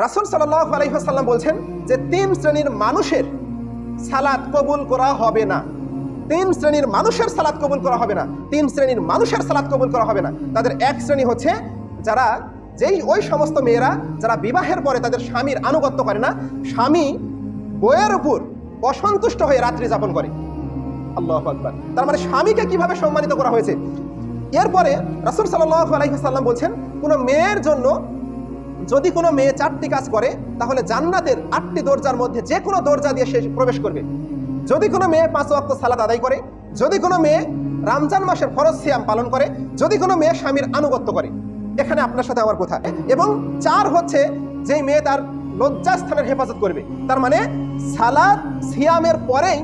রাসূল সাল্লাল্লাহু আলাইহি ওয়াসাল্লাম বলছেন যে 3 শ্রেণীর মানুষের সালাত কবুল করা হবে না। 3 শ্রেণীর মানুষের সালাত কবুল করা হবে না। 3 শ্রেণীর মানুষের সালাত কবুল করা হবে না। তাদের এক শ্রেণী হচ্ছে যারা ওই সমস্ত মেয়েরা যারা বিবাহের পরে তাদের স্বামীর আনুগত্য করে না, স্বামী বইয়ের উপর অসন্তুষ্ট হয়ে রাত্রি যাপন করে। আল্লাহু আকবার। তার মানে স্বামীকে কিভাবে সম্মানিত করা হয়েছে। এরপরে রাসূল সাল্লাল্লাহু আলাইহি ওয়াসাল্লাম বলছেন কোন মেয়ের জন্য যদি কোনো মেয়ে 4টি কাজ করে তাহলে জান্নাতের 8টি দরজার মধ্যে যে কোনো দরজা দিয়ে সে প্রবেশ করবে। যদি কোনো মেয়ে 5 ওয়াক্ত সালাত আদায় করে, যদি কোনো মেয়ে রমজান মাসের ফরজ সিয়াম পালন করে, যদি কোনো মেয়ে স্বামীর আনুগত্য করে। এখানে আপনার সাথে আমার কথা। এবং 4 হচ্ছে যেই মেয়ে তার লজ্জাস্থানের হেফাজত করবে। তার মানে সালাত সিয়ামের পরেই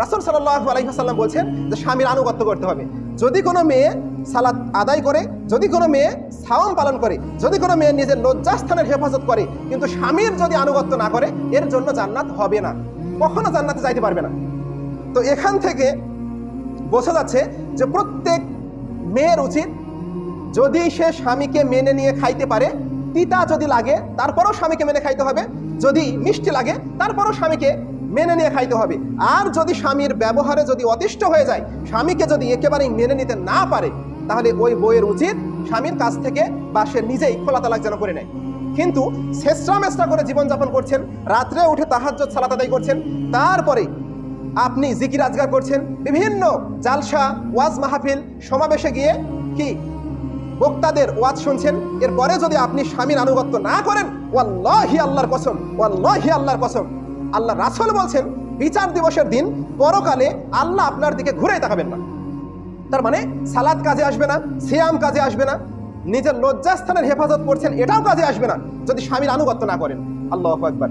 রাসূল সাল্লাল্লাহু আলাইহি ওয়াসাল্লাম বলছেন যে স্বামীর আনুগত্য করতে হবে। যদি কোনো মেয়ে সালাত আদায় করে, যদি কোনো মেয়ে সাওম পালন করে, যদি কোনো মেয়ে নিজের লজ্জাস্থানের হেফাজত করে কিন্তু স্বামীর যদি আনুগত্য না করে, এর জন্য জান্নাত হবে না, কখনো জান্নাতে যাইতে পারবে না। তো এখান থেকে বোঝা যাচ্ছে যে প্রত্যেক মেয়ের উচিত যদি সে স্বামীকে মেনে নিয়ে খাইতে পারে, তিতা যদি লাগে তারপরেও স্বামীকে মেনে খাইতে হবে, যদি মিষ্টি লাগে তারপরেও স্বামীকে মেনে নিয়ে খাইতে হবে। আর যদি স্বামীর ব্যবহারে যদি অতিষ্ঠ হয়ে যায়, স্বামীকে যদি একেবারেই মেনে নিতে না পারে, তাহলে ওই বউয়ের উচিত স্বামীর কাছ থেকে বা সে নিজেই খোলা তালাক যেন করে নেয়। কিন্তু ছেঁচড়া মেচড়া করে জীবনযাপন করছেন, রাত্রে উঠে তাহাজ্জুদ সালাত আদায় করছেন, তারপরে আপনি জিকির আজগার করছেন, বিভিন্ন জালসা ওয়াজ মাহফিল সমাবেশে গিয়ে কি বক্তাদের ওয়াজ শুনছেন, এরপরে যদি আপনি স্বামীর আনুগত্য না করেন, ওয়াল্লাহি আল্লাহর কসম, ওয়াল্লাহি আল্লাহর কসম, আল্লাহ রাসূল বলছেন বিচার দিবসের দিন পরকালে আল্লাহ আপনার দিকে ঘুরে তাকাবেন না। তার মানে সালাত কাজে আসবে না, সিয়াম কাজে আসবে না, নিজের লজ্জাস্থানের হেফাজত করছেন এটাও কাজে আসবে না যদি স্বামীর আনুগত্য না করেন। আল্লাহু আকবার।